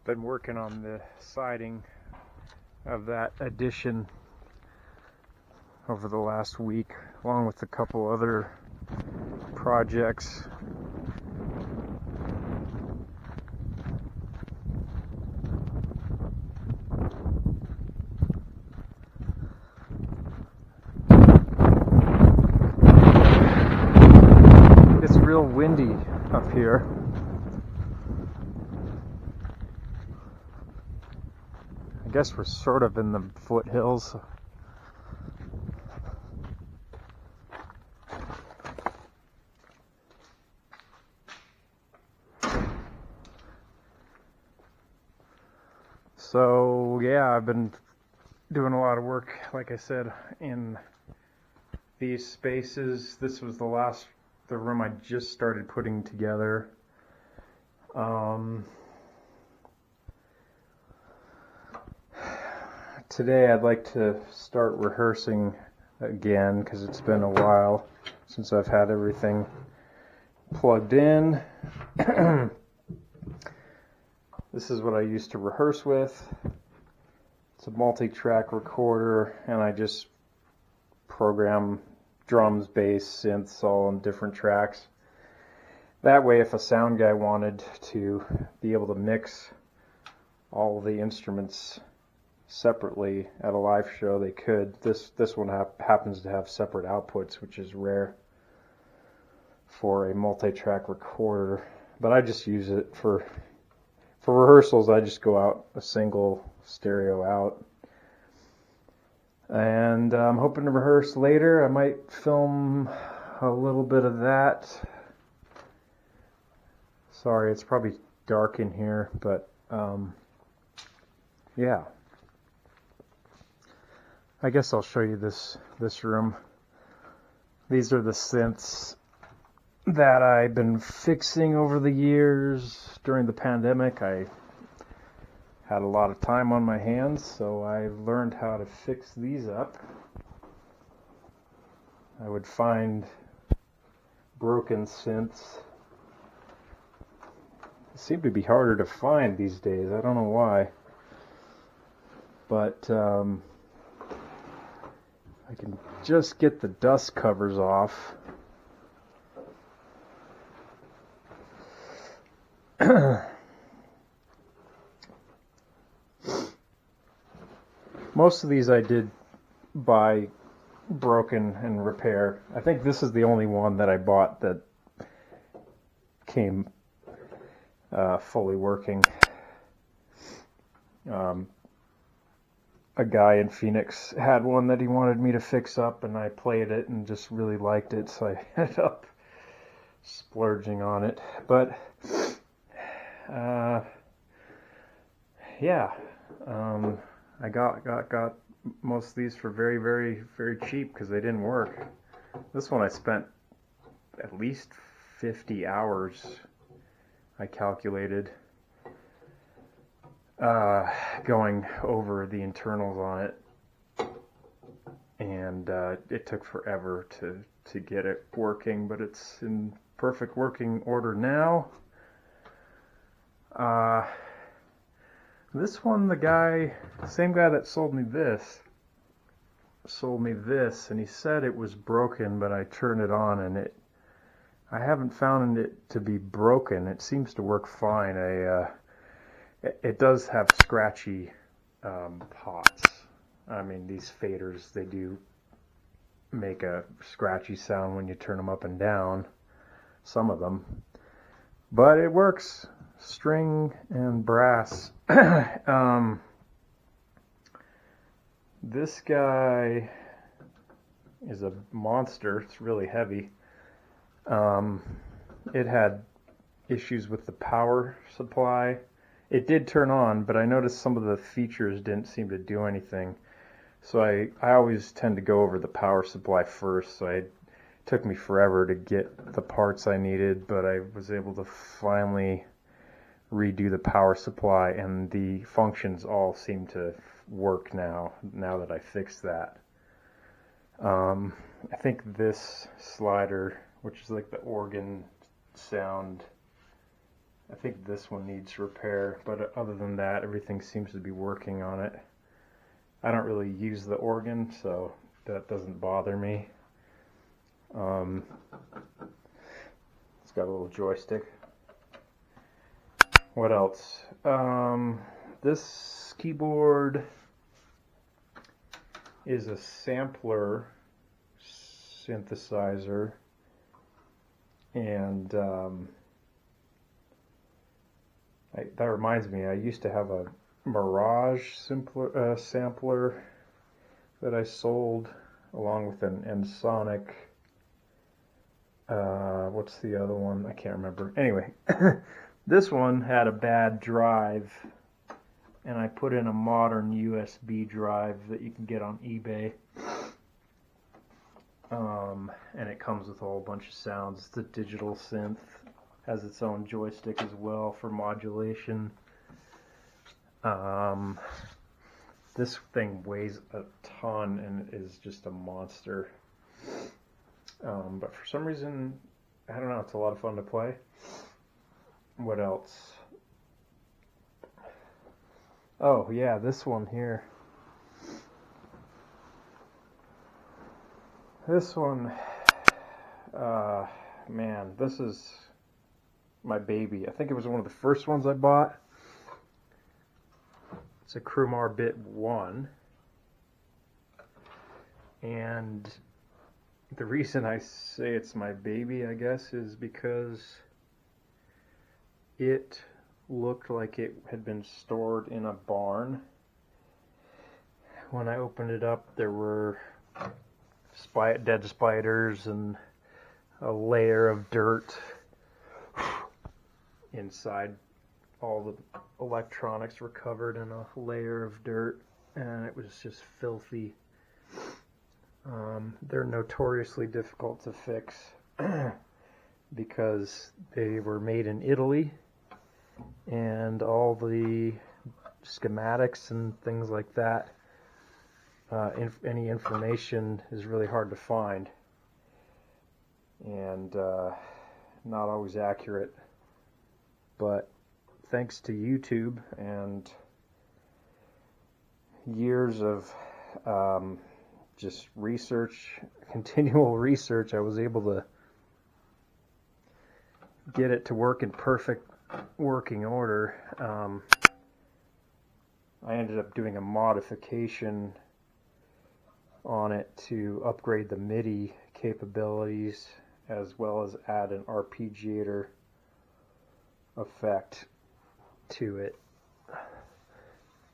Been working on the siding of that addition over the last week, along with a couple other projects. It's real windy up here. I guess we're sort of in the foothills. So yeah, I've been doing a lot of work, like I said, in these spaces. This was the room I just started putting together. Today I'd like to start rehearsing again because it's been a while since I've had everything plugged in. This is what I used to rehearse with. It's a multi-track recorder, and I just program drums, bass, synths all on different tracks. That way, if a sound guy wanted to be able to mix all the instruments separately at a live show, they could. This one happens to have separate outputs, which is rare for a multi-track recorder. But I just use it for rehearsals. I just go out a single stereo out. And I'm hoping to rehearse later. I might film a little bit of that. Sorry, it's probably dark in here, but yeah. I guess I'll show you this room. These are the synths that I've been fixing over the years. During the pandemic, I had a lot of time on my hands, so I learned how to fix these up. I would find broken synths. They seem to be harder to find these days. I don't know why. But I can just get the dust covers off. Most of these I did buy broken and repair. I think this is the only one that I bought that came fully working. A guy in Phoenix had one that he wanted me to fix up, and I played it and just really liked it, so I ended up splurging on it. But yeah, I got most of these for very, very, very cheap because they didn't work. This one I spent at least 50 hours, I calculated, going over the internals on it, and it took forever to get it working, but it's in perfect working order now. This one, the same guy that sold me this, and he said it was broken, but I turned it on and I haven't found it to be broken. It seems to work fine. It does have scratchy pots. I mean, these faders, they do make a scratchy sound when you turn them up and down, some of them. But it works. String and brass. This guy is a monster. It's really heavy. It had issues with the power supply. It did turn on, but I noticed some of the features didn't seem to do anything. So I always tend to go over the power supply first, so it took me forever to get the parts I needed, but I was able to finally redo the power supply, and the functions all seem to work now that I fixed that. I think this slider, which is like the organ sound I think this one needs repair, but other than that, everything seems to be working on it. I don't really use the organ, so that doesn't bother me. It's got a little joystick. What else? This keyboard is a sampler synthesizer, and that reminds me, I used to have a Mirage sampler that I sold along with an Ensoniq. What's the other one? I can't remember. Anyway, this one had a bad drive, and I put in a modern USB drive that you can get on eBay. And it comes with a whole bunch of sounds. It's a digital synth, has its own joystick as well for modulation. This thing weighs a ton and is just a monster. But for some reason, I don't know, it's a lot of fun to play. What else? Oh yeah, this one here. This one, man, this is my baby. I think it was one of the first ones I bought. It's a Crumar Bit 1. And the reason I say it's my baby, I guess, is because it looked like it had been stored in a barn. When I opened it up, there were dead spiders and a layer of dirt inside. All the electronics were covered in a layer of dirt, and it was just filthy. They're notoriously difficult to fix because they were made in Italy, and all the schematics and things like that, any information is really hard to find, and not always accurate. But thanks to YouTube and years of just research, continual research, I was able to get it to work in perfect working order. I ended up doing a modification on it to upgrade the MIDI capabilities, as well as add an arpeggiator effect to it,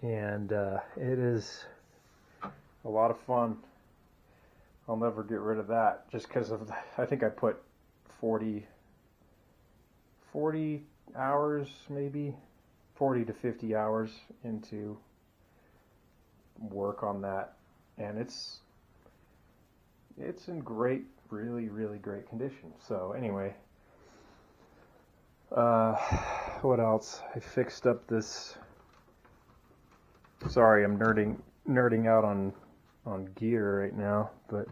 and it is a lot of fun. I'll never get rid of that, just because of I think I put 40 hours, maybe 40 to 50 hours into work on that, and it's in great, really great condition. So anyway, what else? I fixed up this. Sorry, I'm nerding out on gear right now, but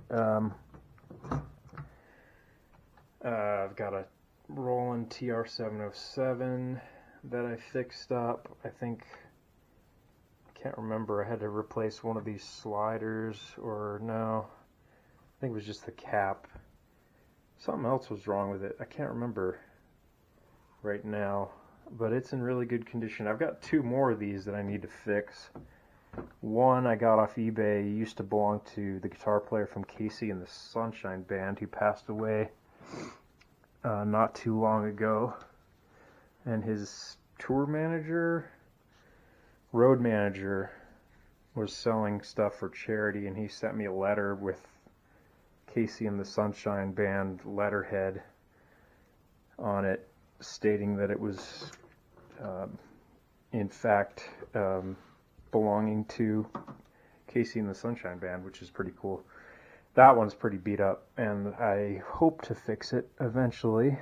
I've got a Roland Tr-707 that I fixed up. I can't remember. I had to replace one of these sliders, or no, I think it was just the cap. Something else was wrong with it. I can't remember right now, but it's in really good condition. I've got two more of these that I need to fix. One I got off eBay. He used to belong to the guitar player from Casey and the Sunshine Band, who passed away not too long ago, and his tour manager, road manager, was selling stuff for charity, and he sent me a letter with Casey and the Sunshine Band letterhead on it, stating that it was in fact belonging to Casey and the Sunshine Band, which is pretty cool. That one's pretty beat up, and I hope to fix it eventually.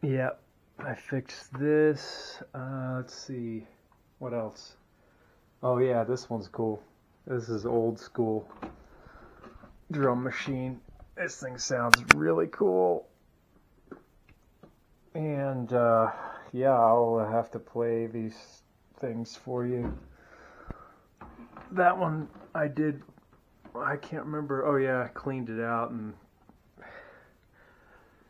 Yeah, I fixed this. Let's see, what else? Oh yeah, this one's cool. This is old school. drum machine. This thing sounds really cool. And yeah, I'll have to play these things for you. That one I can't remember. Oh yeah, I cleaned it out, and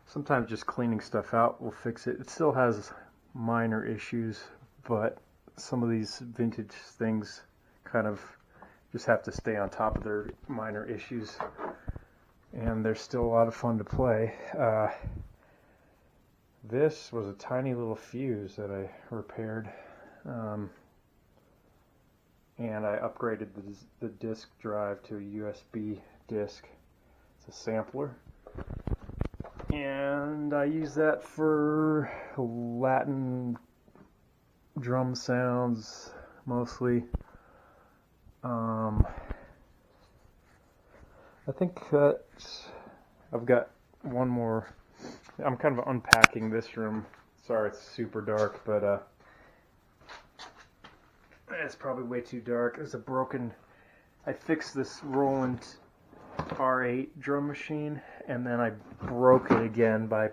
sometimes just cleaning stuff out will fix it. It still has minor issues, but some of these vintage things kind of just have to stay on top of their minor issues, and they're still a lot of fun to play. This was a tiny little fuse that I repaired, and I upgraded the disk drive to a USB disk. It's a sampler, and I use that for Latin drum sounds mostly. I think that I've got one more. I'm kind of unpacking this room. Sorry, it's super dark, but it's probably way too dark. There's a broken. I fixed this Roland R8 drum machine, and then I broke it again by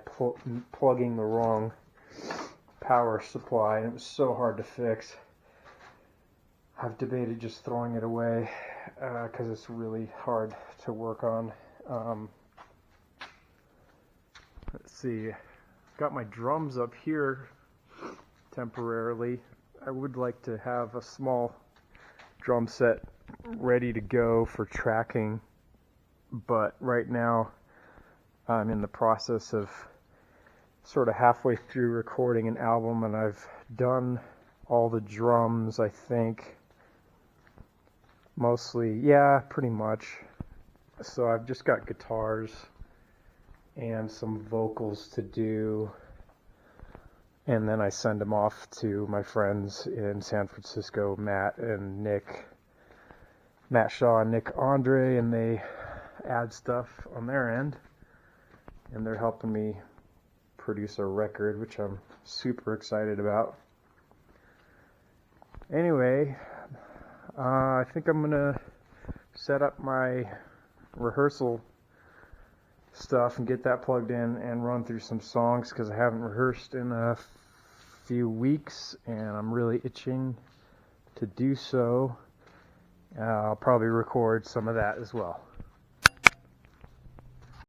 plugging the wrong power supply, and it was so hard to fix. I've debated just throwing it away because it's really hard to work on. Let's see, got my drums up here temporarily. I would like to have a small drum set ready to go for tracking, but right now I'm in the process of sort of halfway through recording an album, and I've done all the drums, I think. Mostly, yeah, pretty much. So I've just got guitars and some vocals to do, and then I send them off to my friends in San Francisco, Matt Shaw and Nick Andre, and they add stuff on their end, and they're helping me produce a record, which I'm super excited about. Anyway, I think I'm gonna set up my rehearsal stuff and get that plugged in and run through some songs, because I haven't rehearsed in a few weeks and I'm really itching to do so. I'll probably record some of that as well.